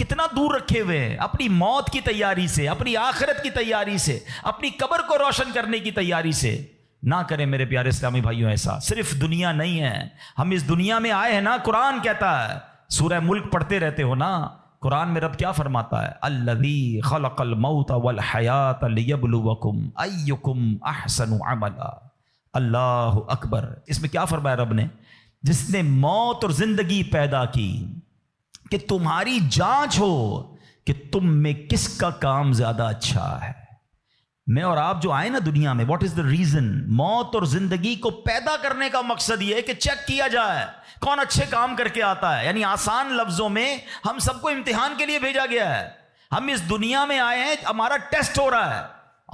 کتنا دور رکھے ہوئے ہیں اپنی موت کی تیاری سے، اپنی آخرت کی تیاری سے، اپنی قبر کو روشن کرنے کی تیاری سے۔ نہ کریں میرے پیارے اسلامی بھائیوں ایسا۔ صرف دنیا نہیں ہے، ہم اس دنیا میں آئے ہیں نا، قرآن کہتا ہے، سورہ ملک پڑھتے رہتے ہو نا، قرآن میں رب کیا فرماتا ہے؟ الذی خلق الموت والحیات لیبلوکم ایکم احسن عملا۔ اللہ اکبر۔ اس میں کیا فرمایا رب نے؟ جس نے موت اور زندگی پیدا کی کہ تمہاری جانچ ہو کہ تم میں کس کا کام زیادہ اچھا ہے۔ میں اور آپ جو آئے نا دنیا میں، واٹ از دا ریزن؟ موت اور زندگی کو پیدا کرنے کا مقصد یہ ہے کہ چیک کیا جائے کون اچھے کام کر کے آتا ہے۔ یعنی آسان لفظوں میں ہم سب کو امتحان کے لیے بھیجا گیا ہے۔ ہم اس دنیا میں آئے ہیں، ہمارا ٹیسٹ ہو رہا ہے۔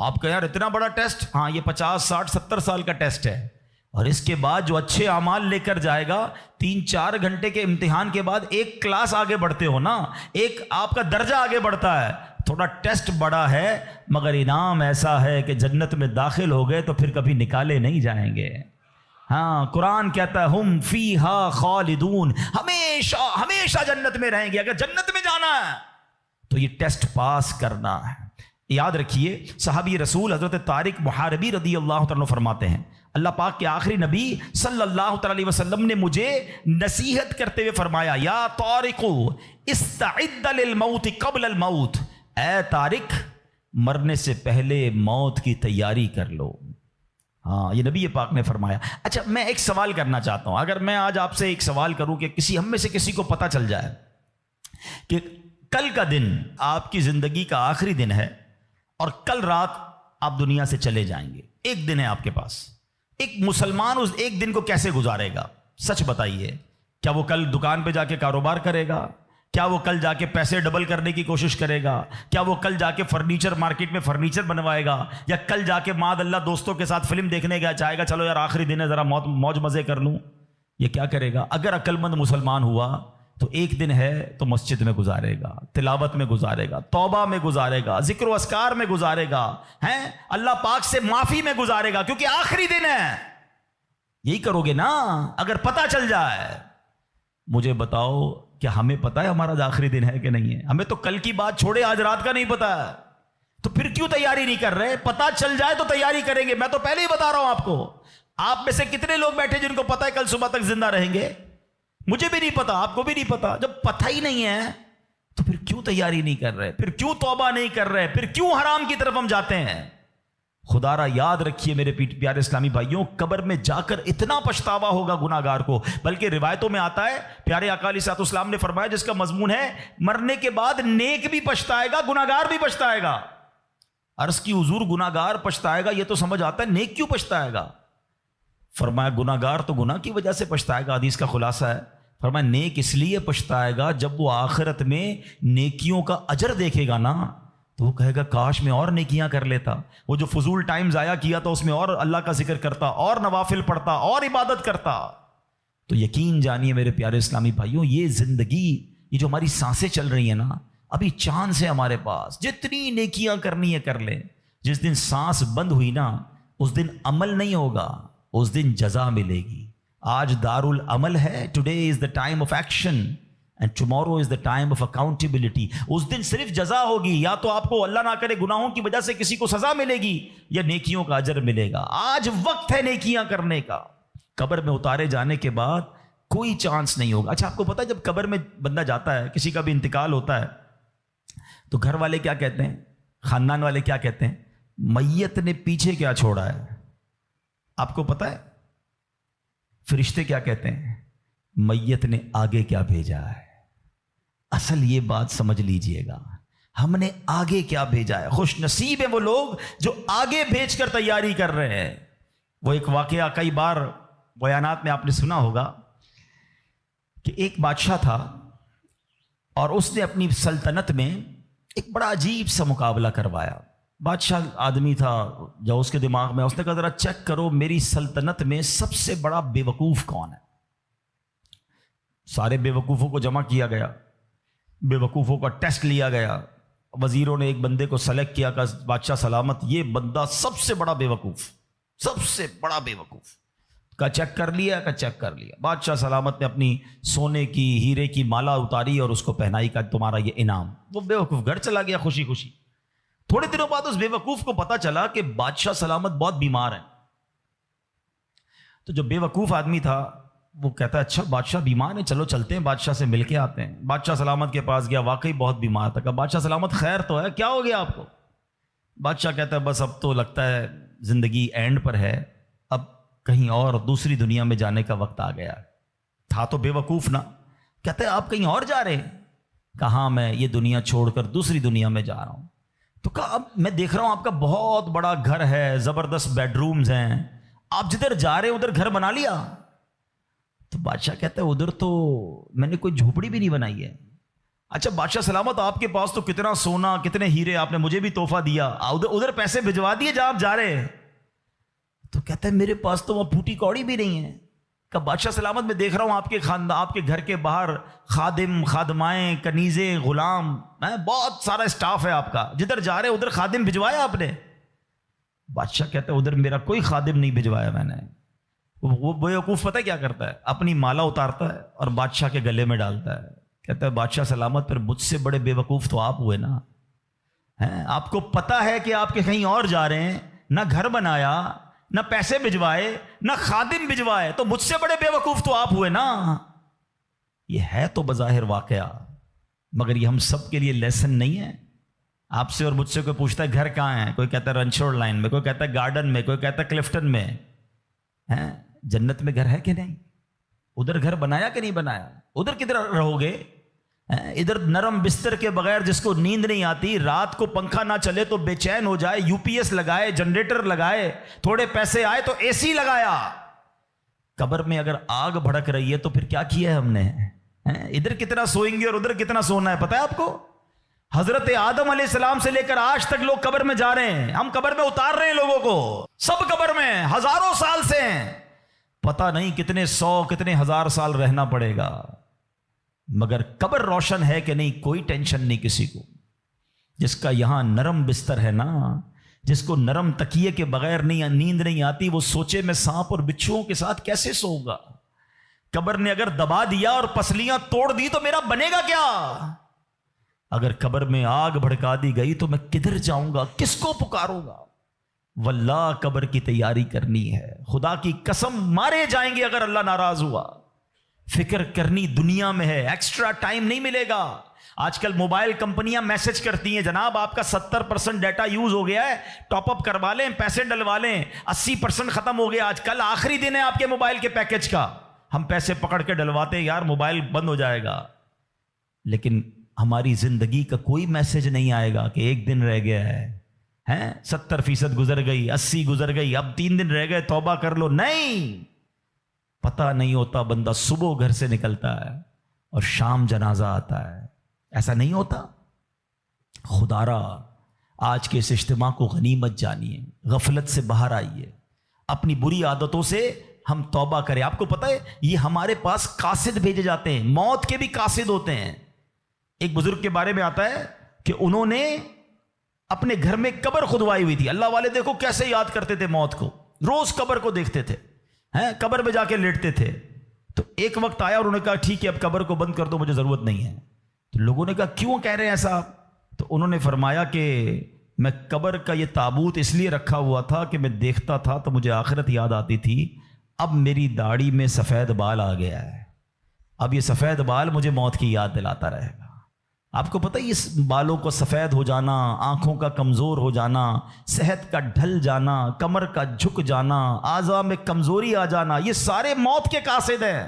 آپ کا یار اتنا بڑا ٹیسٹ؟ ہاں، یہ 50 60 70 سال کا ٹیسٹ ہے، اور اس کے بعد جو اچھے اعمال لے کر جائے گا، 3-4 گھنٹے کے امتحان کے بعد ایک کلاس آگے بڑھتے ہو نا، ایک آپ کا درجہ آگے بڑھتا ہے۔ تھوڑا ٹیسٹ بڑا ہے مگر انعام ایسا ہے کہ جنت میں داخل ہو گئے تو پھر کبھی نکالے نہیں جائیں گے۔ ہاں، قرآن کہتا ہے ہم فیہا خالدون، ہمیشہ ہمیشہ جنت میں رہیں گے۔ اگر جنت میں جانا ہے تو یہ ٹیسٹ پاس کرنا ہے۔ یاد رکھیے، صحابی رسول حضرت طارق محاربی رضی اللہ تعالیٰ فرماتے ہیں، اللہ پاک کے آخری نبی صلی اللہ تعالیٰ علیہ وسلم نے مجھے نصیحت کرتے ہوئے فرمایا، یا طارق استعد للموت قبل الموت، اے طارق مرنے سے پہلے موت کی تیاری کر لو۔ ہاں، یہ نبی پاک نے فرمایا۔ اچھا، میں ایک سوال کرنا چاہتا ہوں۔ اگر میں آج آپ سے ایک سوال کروں کہ ہم میں سے کسی کو پتہ چل جائے کہ کل کا دن آپ کی زندگی کا آخری دن ہے اور کل رات آپ دنیا سے چلے جائیں گے، ایک دن ہے آپ کے پاس، ایک مسلمان اس ایک دن کو کیسے گزارے گا؟ سچ بتائیے، کیا وہ کل دکان پہ جا کے کاروبار کرے گا؟ کیا وہ کل جا کے پیسے ڈبل کرنے کی کوشش کرے گا؟ کیا وہ کل جا کے فرنیچر مارکیٹ میں فرنیچر بنوائے گا؟ یا کل جا کے معاذ اللہ دوستوں کے ساتھ فلم دیکھنے گیا چاہے گا، چلو یار آخری دن ہے ذرا موج مزے کر لوں؟ یہ کیا کرے گا؟ اگر عقل مند مسلمان ہوا تو ایک دن ہے تو مسجد میں گزارے گا، تلاوت میں گزارے گا، توبہ میں گزارے گا، ذکر و اذکار میں گزارے گا، ہیں اللہ پاک سے معافی میں گزارے گا، کیونکہ آخری دن ہے۔ یہی کرو گے نا؟ اگر پتہ چل جائے، مجھے بتاؤ کہ ہمیں پتہ ہے ہمارا آخری دن ہے کہ نہیں ہے؟ ہمیں تو کل کی بات چھوڑے آج رات کا نہیں پتا ہے، تو پھر کیوں تیاری نہیں کر رہے؟ پتہ چل جائے تو تیاری کریں گے۔ میں تو پہلے ہی بتا رہا ہوں آپ کو، آپ میں سے کتنے لوگ بیٹھے جن کو پتہ ہے کل صبح تک زندہ رہیں گے؟ مجھے بھی نہیں پتا، آپ کو بھی نہیں پتا۔ جب پتہ ہی نہیں ہے تو پھر کیوں تیاری نہیں کر رہے؟ پھر کیوں توبہ نہیں کر رہے؟ پھر کیوں حرام کی طرف ہم جاتے ہیں؟ خدا را یاد رکھیے میرے پیارے اسلامی بھائیوں، قبر میں جا کر اتنا پچھتاوا ہوگا گناہگار کو، بلکہ روایتوں میں آتا ہے، پیارے آقا علیہ الصلوۃ والسلام نے فرمایا جس کا مضمون ہے مرنے کے بعد نیک بھی پچھتائے گا، گناہگار بھی پچھتائے گا۔ عرض کی حضور گناہگار پچھتائے گا، یہ تو سمجھ آتا ہے، نیک کیوں پچھتائے گا؟ فرمایا گناہگار تو گناہ کی وجہ سے پچھتائے گا، حدیث کا خلاصہ ہے۔ فرمایا نیک اس لیے پچھتائے گا جب وہ آخرت میں نیکیوں کا اجر دیکھے گا نا، تو وہ کہے گا کاش میں اور نیکیاں کر لیتا، وہ جو فضول ٹائم ضائع کیا تھا اس میں اور اللہ کا ذکر کرتا، اور نوافل پڑھتا، اور عبادت کرتا۔ تو یقین جانیے میرے پیارے اسلامی بھائیوں، یہ زندگی، یہ جو ہماری سانسیں چل رہی ہیں نا، ابھی چانس ہے ہمارے پاس، جتنی نیکیاں کرنی ہے کر لیں۔ جس دن سانس بند ہوئی نا، اس دن عمل نہیں ہوگا، اس دن جزا ملے گی۔ آج دار العمل ہے، today is the time of action and tomorrow is the time of accountability. اس دن صرف جزا ہوگی، یا تو آپ کو اللہ نہ کرے گناہوں کی وجہ سے کسی کو سزا ملے گی، یا نیکیوں کا اجر ملے گا۔ آج وقت ہے نیکیاں کرنے کا۔ قبر میں اتارے جانے کے بعد کوئی چانس نہیں ہوگا۔ اچھا، آپ کو پتا ہے جب قبر میں بندہ جاتا ہے، کسی کا بھی انتقال ہوتا ہے، تو گھر والے کیا کہتے ہیں، خاندان والے کیا کہتے ہیں؟ میت نے پیچھے کیا چھوڑا ہے؟ آپ کو پتا ہے فرشتے کیا کہتے ہیں؟ میت نے آگے کیا بھیجا ہے۔ اصل یہ بات سمجھ لیجئے گا، ہم نے آگے کیا بھیجا ہے۔ خوش نصیب ہیں وہ لوگ جو آگے بھیج کر تیاری کر رہے ہیں۔ وہ ایک واقعہ کئی بار بیانات میں آپ نے سنا ہوگا کہ ایک بادشاہ تھا اور اس نے اپنی سلطنت میں ایک بڑا عجیب سا مقابلہ کروایا۔ بادشاہ آدمی تھا، جو اس کے دماغ میں، اس نے کہا ذرا چیک کرو میری سلطنت میں سب سے بڑا بے وقوف کون ہے۔ سارے بے وقوفوں کو جمع کیا گیا، بے وقوفوں کا ٹیسٹ لیا گیا، وزیروں نے ایک بندے کو سلیکٹ کیا کہ بادشاہ سلامت، یہ بندہ سب سے بڑا بے وقوف، سب سے بڑا بے وقوف۔ کا چیک کر لیا کا چیک کر لیا. بادشاہ سلامت نے اپنی سونے کی ہیرے کی مالا اتاری اور اس کو پہنائی کا تمہارا یہ انعام. وہ بے وقوف گھر چلا گیا خوشی خوشی. تھوڑے دنوں بعد اس بے وقوف کو پتا چلا کہ بادشاہ سلامت بہت بیمار ہے. تو جو بے وقوف آدمی تھا وہ کہتا ہے اچھا بادشاہ بیمار ہے، چلو چلتے ہیں بادشاہ سے مل کے آتے ہیں. بادشاہ سلامت کے پاس گیا، واقعی بہت بیمار تھا. کہا بادشاہ سلامت خیر تو ہے، کیا ہو گیا آپ کو؟ بادشاہ کہتا ہے بس اب تو لگتا ہے زندگی اینڈ پر ہے، اب کہیں اور دوسری دنیا میں جانے کا وقت آ گیا. تھا تو بے وقوف نا. کہتے ہیں آپ کہیں اور جا رہے ہیں؟ کہاں میں یہ دنیا چھوڑ کر دوسری دنیا میں جا رہا ہوں. تو کہا اب میں دیکھ رہا ہوں آپ کا بہت بڑا گھر ہے، زبردست بیڈ رومز ہیں، آپ جدھر جا رہے ہیں ادھر گھر بنا لیا؟ تو بادشاہ کہتا ہے ادھر تو میں نے کوئی جھوپڑی بھی نہیں بنائی ہے. اچھا بادشاہ سلامت آپ کے پاس تو کتنا سونا کتنے ہیرے آپ نے مجھے بھی تحفہ دیا، ادھر پیسے بھجوا دیے جہاں آپ جا رہے ہیں. تو کہتا ہے میرے پاس تو وہ پھوٹی کوڑی بھی نہیں ہے. کہ بادشاہ سلامت میں دیکھ رہا ہوں آپ کے خاندان، آپ کے گھر کے باہر خادم خادمائیں کنیزیں غلام، بہت سارا اسٹاف ہے آپ کا، جدھر جا رہے ادھر خادم بھجوایا آپ نے؟ بادشاہ کہتا ہے ادھر میرا کوئی خادم نہیں بھجوایا میں نے. وہ بیوقوف پتہ کیا کرتا ہے؟ اپنی مالا اتارتا ہے اور بادشاہ کے گلے میں ڈالتا ہے. کہتا ہے بادشاہ سلامت پھر مجھ سے بڑے بے وقوف تو آپ ہوئے نا. آپ کو پتا ہے کہ آپ کے کہیں اور جا رہے ہیں، نہ گھر بنایا، نہ پیسے بھجوائے، نہ خادم بھجوائے، تو مجھ سے بڑے بے وقوف تو آپ ہوئے نا. یہ ہے تو بظاہر واقعہ، مگر یہ ہم سب کے لیے لیسن نہیں ہے. آپ سے اور مجھ سے کوئی پوچھتا ہے گھر کہاں ہے، کوئی کہتا ہے رنچوڑ لائن میں، کوئی کہتا ہے گارڈن میں، کوئی کہتا ہے کلفٹن میں. جنت میں گھر ہے کہ نہیں؟ ادھر گھر بنایا کہ نہیں بنایا؟ ادھر کدھر رہو گے؟ ادھر نرم بستر کے بغیر جس کو نیند نہیں آتی، رات کو پنکھا نہ چلے تو بے چین ہو جائے، یو پی ایس لگائے، جنریٹر لگائے، تھوڑے پیسے آئے تو اے سی لگایا. قبر میں اگر آگ بھڑک رہی ہے تو پھر کیا کیا ہے ہم نے؟ ادھر کتنا سوئیں گے اور ادھر کتنا سونا ہے پتہ ہے آپ کو؟ حضرت آدم علیہ السلام سے لے کر آج تک لوگ قبر میں جا رہے ہیں، ہم قبر میں اتار رہے ہیں لوگوں کو. سب قبر میں ہزاروں سال سے ہیں، پتہ نہیں کتنے 100 کتنے 1000 سال رہنا پڑے گا. مگر قبر روشن ہے کہ نہیں کوئی ٹینشن نہیں کسی کو. جس کا یہاں نرم بستر ہے نا، جس کو نرم تکیے کے بغیر نیند نہیں آتی، وہ سوچے میں سانپ اور بچھوؤں کے ساتھ کیسے سوؤں گا. قبر نے اگر دبا دیا اور پسلیاں توڑ دی تو میرا بنے گا کیا؟ اگر قبر میں آگ بھڑکا دی گئی تو میں کدھر جاؤں گا، کس کو پکاروں گا؟ واللہ قبر کی تیاری کرنی ہے. خدا کی قسم مارے جائیں گے اگر اللہ ناراض ہوا. فکر کرنی دنیا میں ہے، ایکسٹرا ٹائم نہیں ملے گا. آج کل موبائل کمپنیاں میسج کرتی ہیں جناب آپ کا 70% ڈیٹا یوز ہو گیا ہے، ٹاپ اپ کروا لیں، پیسے ڈلوا لیں، 80% ختم ہو گیا، آج کل آخری دن ہے آپ کے موبائل کے پیکج کا. ہم پیسے پکڑ کے ڈلواتے ہیں یار موبائل بند ہو جائے گا، لیکن ہماری زندگی کا کوئی میسج نہیں آئے گا کہ ایک دن رہ گیا ہے، 70% گزر گئی، 80 گزر گئی، اب 3 دن رہ گئے، توبہ کر لو. نہیں، پتہ نہیں ہوتا. بندہ صبح گھر سے نکلتا ہے اور شام جنازہ آتا ہے. ایسا نہیں ہوتا. خدا را آج کے اس اجتماع کو غنیمت جانیے، غفلت سے باہر آئیے، اپنی بری عادتوں سے ہم توبہ کریں. آپ کو پتہ ہے یہ ہمارے پاس قاصد بھیجے جاتے ہیں، موت کے بھی قاصد ہوتے ہیں. ایک بزرگ کے بارے میں آتا ہے کہ انہوں نے اپنے گھر میں قبر کھدوائی ہوئی تھی. اللہ والے دیکھو کیسے یاد کرتے تھے موت کو، روز قبر کو دیکھتے تھے، قبر میں جا کے لیٹتے تھے. تو ایک وقت آیا اور انہوں نے کہا ٹھیک ہے اب قبر کو بند کر دو، مجھے ضرورت نہیں ہے. تو لوگوں نے کہا کیوں کہہ رہے ہیں ایسا؟ تو انہوں نے فرمایا کہ میں قبر کا یہ تابوت اس لیے رکھا ہوا تھا کہ میں دیکھتا تھا تو مجھے آخرت یاد آتی تھی. اب میری داڑھی میں سفید بال آ گیا ہے، اب یہ سفید بال مجھے موت کی یاد دلاتا رہے گا. آپ کو پتہ ہے اس بالوں کو سفید ہو جانا، آنکھوں کا کمزور ہو جانا، صحت کا ڈھل جانا، کمر کا جھک جانا، اعضاء میں کمزوری آ جانا، یہ سارے موت کے قاصد ہیں.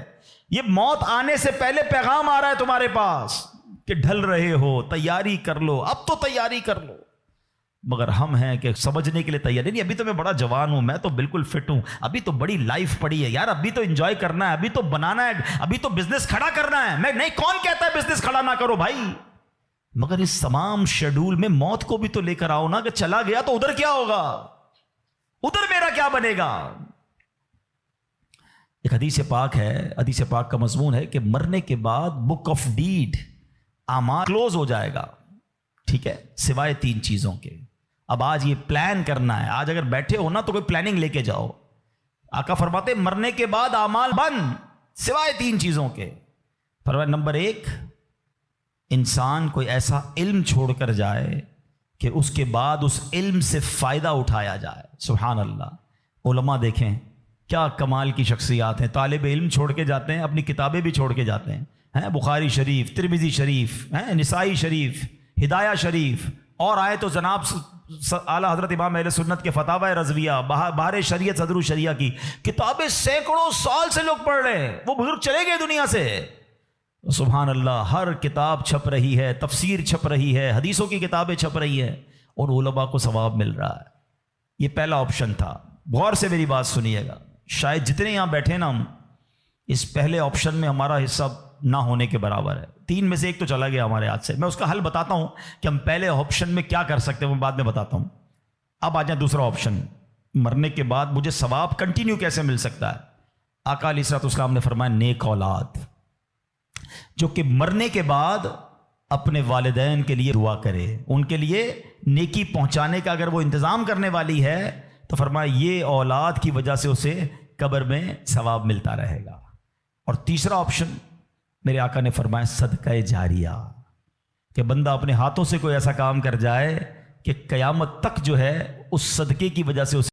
یہ موت آنے سے پہلے پیغام آ رہا ہے تمہارے پاس کہ ڈھل رہے ہو، تیاری کر لو، اب تو تیاری کر لو. مگر ہم ہیں کہ سمجھنے کے لیے تیار نہیں. ابھی تو میں بڑا جوان ہوں، میں تو بالکل فٹ ہوں، ابھی تو بڑی لائف پڑی ہے یار، ابھی تو انجوائے کرنا ہے، ابھی تو بنانا ہے، ابھی تو بزنس کھڑا کرنا ہے. میں نہیں، کون کہتا ہے بزنس کھڑا نہ کرو بھائی؟ مگر اس تمام شیڈول میں موت کو بھی تو لے کر آؤ نا، کہ چلا گیا تو ادھر کیا ہوگا، ادھر میرا کیا بنے گا. ایک حدیث پاک ہے، حدیث پاک کا مضمون ہے کہ مرنے کے بعد بک آف ڈیڈ، اعمال کلوز ہو جائے گا. ٹھیک ہے، سوائے 3 چیزوں کے. اب آج یہ پلان کرنا ہے، آج اگر بیٹھے ہو نا تو کوئی پلاننگ لے کے جاؤ. آقا فرماتے مرنے کے بعد اعمال بند سوائے 3 چیزوں کے. فرمایا نمبر 1، انسان کوئی ایسا علم چھوڑ کر جائے کہ اس کے بعد اس علم سے فائدہ اٹھایا جائے. سبحان اللہ. علماء دیکھیں کیا کمال کی شخصیات ہیں، طالب علم چھوڑ کے جاتے ہیں، اپنی کتابیں بھی چھوڑ کے جاتے ہیں، بخاری شریف، ترمذی شریف، نسائی شریف، ہدایہ شریف، اور آئے تو جناب اعلیٰ حضرت امام اہل سنت کے فتاوی رضویہ، بہار شریعت، صدر الشریعہ کی کتابیں سینکڑوں سال سے لوگ پڑھ رہے ہیں. وہ بزرگ چلے گئے دنیا سے. سبحان اللہ. ہر کتاب چھپ رہی ہے، تفسیر چھپ رہی ہے، حدیثوں کی کتابیں چھپ رہی ہے، اور علماء کو ثواب مل رہا ہے. یہ پہلا آپشن تھا. غور سے میری بات سنیے گا. شاید جتنے یہاں بیٹھے نا ہم اس پہلے آپشن میں ہمارا حصہ نہ ہونے کے برابر ہے. 3 میں سے 1 تو چلا گیا ہمارے ہاتھ سے. میں اس کا حل بتاتا ہوں کہ ہم پہلے آپشن میں کیا کر سکتے ہیں، میں بعد میں بتاتا ہوں. اب آ جائیں دوسرا آپشن، مرنے کے بعد مجھے ثواب کنٹینیو کیسے مل سکتا ہے. آقا علیہ الصلوۃ والسلام نے فرمایا نیک اولاد جو کہ مرنے کے بعد اپنے والدین کے لیے دعا کرے، ان کے لیے نیکی پہنچانے کا اگر وہ انتظام کرنے والی ہے تو فرمایا یہ اولاد کی وجہ سے اسے قبر میں ثواب ملتا رہے گا. اور تیسرا آپشن میرے آقا نے فرمایا صدقہ جاریہ، کہ بندہ اپنے ہاتھوں سے کوئی ایسا کام کر جائے کہ قیامت تک جو ہے اس صدقے کی وجہ سے اسے